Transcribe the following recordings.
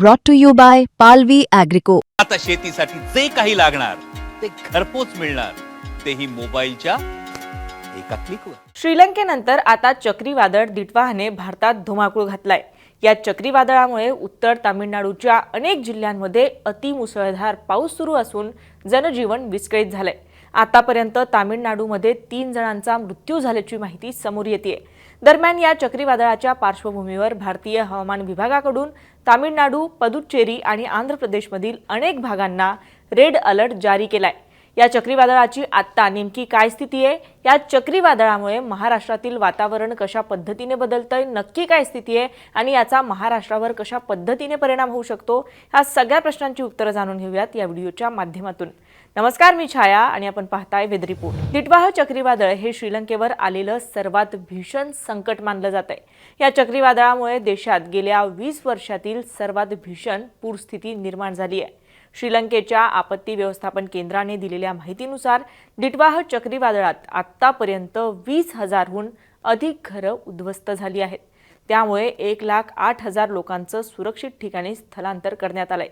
brought to you by Palvi Agrico. आता शेतीसाठी जे काही लागणार ते घरपोच मिळणार, तेही मोबाईलच्या एका क्लिकवर. श्रीलंकेनंतर आता चक्रीवादळ दिट्वाने भारतात धुमाकूळ घातलाय. या चक्रीवादळामुळे उत्तर तामिळनाडूच्या अनेक जिल्ह्यांमध्ये अतिमुसळधार पाऊस सुरू असून जनजीवन विस्कळीत झालंय. आतापर्यंत तामिळनाडूमध्ये 3 जणांचा मृत्यू झाल्याची माहिती समोर येते. दरम्यान या चक्रीवादळाच्या पार्श्वभूमीवर भारतीय हवामान विभागाकडून तामिळनाडू, पुदुच्चेरी आणि आंध्र प्रदेशमधील अनेक भागांना रेड अलर्ट जारी केलाय. या चक्रीवादळाची आत्ता नेमकी काय स्थिती आहे, या चक्रीवादळामुळे महाराष्ट्रातील वातावरण कशा पद्धतीने बदलतंय, नक्की काय स्थिती आहे आणि याचा महाराष्ट्रावर कशा पद्धतीने परिणाम होऊ शकतो, ह्या सगळ्या प्रश्नांची उत्तरं जाणून घेऊयात या व्हिडिओच्या माध्यमातून. नमस्कार, मी छाया आणि आपण पाहताय वेदर रिपोर्ट. दिट्वाह चक्रीवादळ हे श्रीलंकेवर आलेलं सर्वात भीषण संकट मानलं जात आहे. या चक्रीवादळामुळे देशात गेल्या 20 वर्षातील सर्वात भीषण पूरस्थिती निर्माण झाली आहे. श्रीलंकेच्या आपत्ती व्यवस्थापन केंद्राने दिलेल्या माहितीनुसार दिट्वाह चक्रीवादळात आतापर्यंत 20,000हून अधिक घरं उद्ध्वस्त झाली आहेत. त्यामुळे 1,08,000 लोकांचं सुरक्षित ठिकाणी स्थलांतर करण्यात आलंय.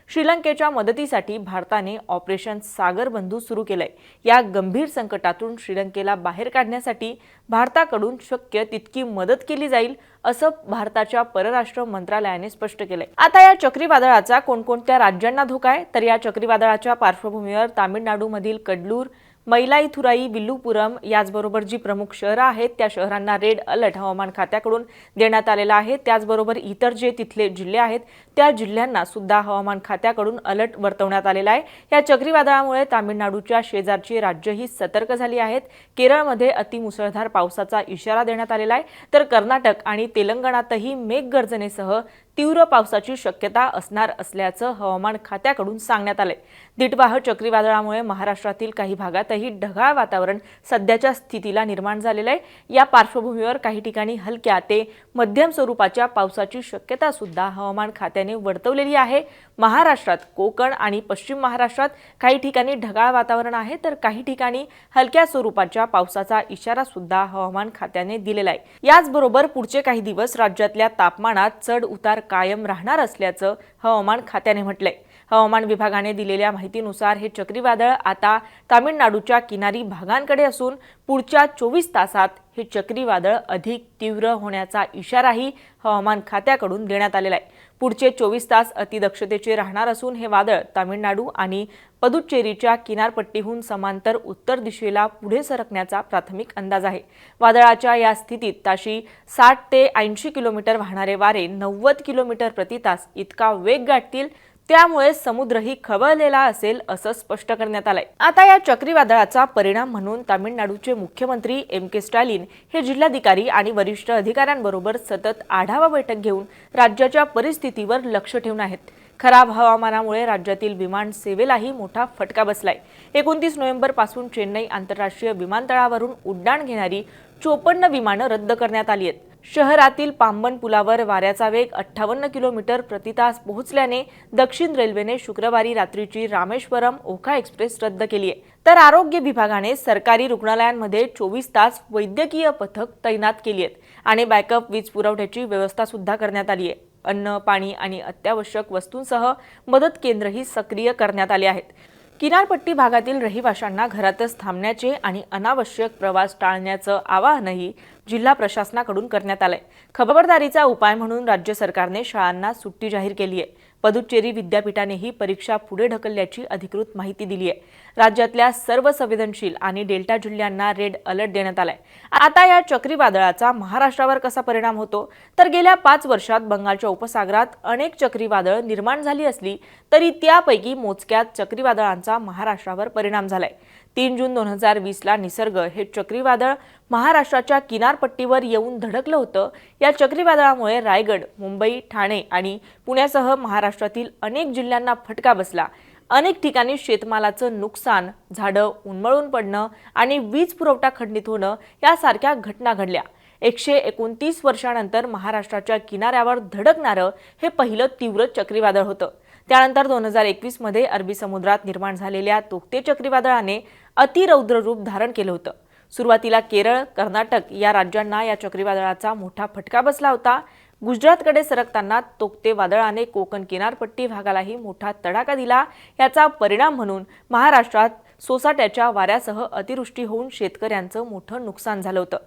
श्रीलंकेच्या मदतीसाठी भारताने ऑपरेशन सागर बंधू सुरू केलंय. या गंभीर संकटातून श्रीलंकेला बाहेर काढण्यासाठी भारताकडून शक्य तितकी मदत केली जाईल, असं भारताच्या परराष्ट्र मंत्रालयाने स्पष्ट केलंय. आता या चक्रीवादळाचा कोणकोणत्या राज्यांना धोका आहे, तर या चक्रीवादळाच्या पार्श्वभूमीवर तामिळनाडूमधील कडलूर, मैलाईथुराई, विल्लुपुरम याचबरोबर जी प्रमुख शहरं आहेत त्या शहरांना रेड अलर्ट हवामान खात्याकडून देण्यात आलेला आहे. त्याचबरोबर इतर जे तिथले जिल्हे आहेत त्या जिल्ह्यांना सुद्धा हवामान खात्याकडून अलर्ट वर्तवण्यात आलेला आहे. या चक्रीवादळामुळे तामिळनाडूच्या शेजारची राज्यही सतर्क झाली आहेत. केरळमध्ये अतिमुसळधार पावसाचा इशारा देण्यात आलेला आहे, तर कर्नाटक आणि तेलंगणातही मेघगर्जनेसह तीव्र पावसाची शक्यता असणार असल्याचं हवामान खात्याकडून सांगण्यात आलंय. दिट्वाह चक्रीवादळामुळे महाराष्ट्रातील काही भागातही ढगाळ वातावरण सध्याच्या स्थितीला निर्माण झालेलं आहे. या पार्श्वभूमीवर काही ठिकाणी हलक्या ते मध्यम स्वरूपाच्या पावसाची शक्यता सुद्धा हवामान खात्याने वर्तवलेली आहे. महाराष्ट्रात, कोकण आणि पश्चिम महाराष्ट्रात काही ठिकाणी ढगाळ वातावरण आहे, तर काही ठिकाणी हलक्या स्वरूपाच्या पावसाचा इशारा सुद्धा हवामान खात्याने दिलेला आहे. याचबरोबर पुढचे काही दिवस राज्यातल्या तापमानात चढ उतार कायम राहणार असल्याचं हवामान खात्याने म्हटलंय. हवामान विभागाने दिलेल्या माहितीनुसार हे चक्रीवादळ आता तामिळनाडूच्या किनारी भागांकडे असून पुढच्या 24 तासात हे चक्रीवादळ अधिक तीव्र होण्याचा इशाराही हवामान खात्याकडून देण्यात आलेला आहे. पुढचे 24 तास अतिदक्षतेचे राहणार असून हे वादळ तामिळनाडू आणि पुदुच्चेरीच्या किनारपट्टीहून समांतर उत्तर दिशेला पुढे सरकण्याचा प्राथमिक अंदाज आहे. वादळाच्या या स्थितीत ताशी 60 ते 80 किलोमीटर वाहणारे वारे 90 किलोमीटर प्रति तास इतका वेग गाठतील. त्यामुळे समुद्रही खवळलेला असेल असं स्पष्ट करण्यात आलंय. आता या चक्रीवादळाचा परिणाम म्हणून तामिळनाडूचे मुख्यमंत्री के स्टॅलिन हे जिल्हाधिकारी आणि वरिष्ठ अधिकाऱ्यांबरोबर सतत आढावा बैठक घेऊन राज्याच्या परिस्थितीवर लक्ष ठेवून आहेत. खराब हवामानामुळे राज्यातील विमान सेवेलाही मोठा फटका बसलाय. 29 नोव्हेंबर पासून चेन्नई आंतरराष्ट्रीय विमानतळावरून उड्डाण घेणारी 54 विमानं रद्द करण्यात आली आहेत. शहरातील पांबन पुलावर वाऱ्याचा वेग 58 किलोमीटर प्रति तास पोहोचल्याने दक्षिण रेल्वेने शुक्रवारी रात्रीची रामेश्वरम ओखा एक्सप्रेस रद्द केली आहे. तर आरोग्य विभागाने सरकारी रुग्णालयांमध्ये 24 तास वैद्यकीय पथक तैनात केली आहेत आणि बॅकअप वीज पुरवठ्याची व्यवस्था सुद्धा करण्यात आली आहे. अन्न, पाणी आणि अत्यावश्यक वस्तूंसह मदत केंद्रही सक्रिय करण्यात आले आहेत. किनारपट्टी भागातील रहिवाशांना घरातच थांबण्याचे आणि अनावश्यक प्रवास टाळण्याचं आवाहनही जिल्हा प्रशासनाकडून करण्यात आलंय. खबरदारीचा उपाय म्हणून राज्य सरकारने शाळांना सुट्टी जाहीर केली आहे. पुदुच्चेरी विद्यापीठानेही परीक्षा पुढे ढकलल्याची अधिकृत माहिती दिली आहे. राज्यातल्या सर्व संवेदनशील आणि डेल्टा जिल्ह्यांना रेड अलर्ट देण्यात आलाय. आता या चक्रीवादळाचा महाराष्ट्रावर कसा परिणाम होतो, तर गेल्या 5 वर्षात बंगालच्या उपसागरात अनेक चक्रीवादळं निर्माण झाली असली तरी त्यापैकी मोजक्याच चक्रीवादळांचा महाराष्ट्रावर परिणाम झालाय. 3 जून 2020ला निसर्ग हे चक्रीवादळ महाराष्ट्राच्या किनारपट्टीवर येऊन धडकलं होतं. या चक्रीवादळामुळे रायगड, मुंबई, ठाणे आणि पुण्यासह महाराष्ट्रातील अनेक जिल्ह्यांना फटका बसला. अनेक ठिकाणी शेतमालाचं नुकसान, झाडं उन्मळून पडणं आणि वीज पुरवठा खंडित होणं यासारख्या घटना घडल्या. 129 वर्षांनंतर महाराष्ट्राच्या किनाऱ्यावर धडकणारं हे पहिलं तीव्र चक्रीवादळ होतं. त्यानंतर 2021 मध्ये अरबी समुद्रात निर्माण झालेल्या तोक्ते चक्रीवादळाने अतिरौद्र रूप धारण केलं होतं. सुरुवातीला केरळ, कर्नाटक या राज्यांना या चक्रीवादळाचा मोठा फटका बसला होता. गुजरातकडे सरकताना तोक्ते वादळाने कोकण किनारपट्टी भागालाही मोठा तडाखा दिला। याचा परिणाम म्हणून महाराष्ट्रात सोसाट्याच्या वाऱ्यासह अतिवृष्टी होऊन शेतकऱ्यांचं मोठं नुकसान झालं होतं।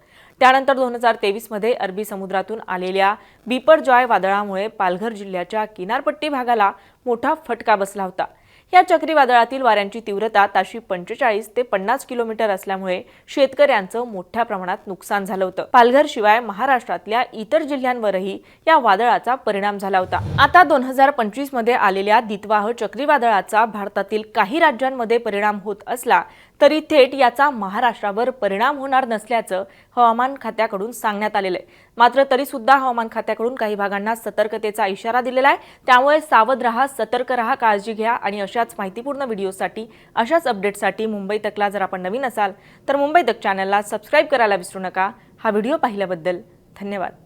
त्यानंतर 2023 मध्ये अरबी समुद्रातून आलेल्या बिपरजॉय वादळामुळे पालघर जिल्ह्याच्या किनारपट्टी भागाला मोठा फटका बसला होता। या चक्रीवादळातील वाऱ्यांची तीव्रता ताशी 45 ते 50 किलोमीटर असल्यामुळे शेतकऱ्यांचं मोठ्या प्रमाणात नुकसान झालं होतं। पालघर शिवाय महाराष्ट्रातल्या इतर जिल्ह्यांवरही या वादळाचा परिणाम झाला होता। आता 2025 मध्ये आलेल्या दितवाह चक्रीवादळाचा भारतातील काही राज्यांमध्ये परिणाम होत असला तरी थेट याचा महाराष्ट्रावर परिणाम होणार नसल्याचं हवामान खात्याकडून सांगण्यात आलेलं आहे। मात्र तरी सुद्धा हवामान खात्याकडून काही भागांना सतर्कतेचा इशारा दिलेला आहे। त्यामुळे सावध राहा, सतर्क राहा, काळजी घ्या आणि अशाच माहितीपूर्ण व्हिडिओसाठी, अशाच अपडेट्ससाठी मुंबई तकला जर आपण नवीन असाल तर मुंबई तक चॅनलला सबस्क्राईब करायला विसरू नका। हा व्हिडिओ पाहिल्याबद्दल धन्यवाद।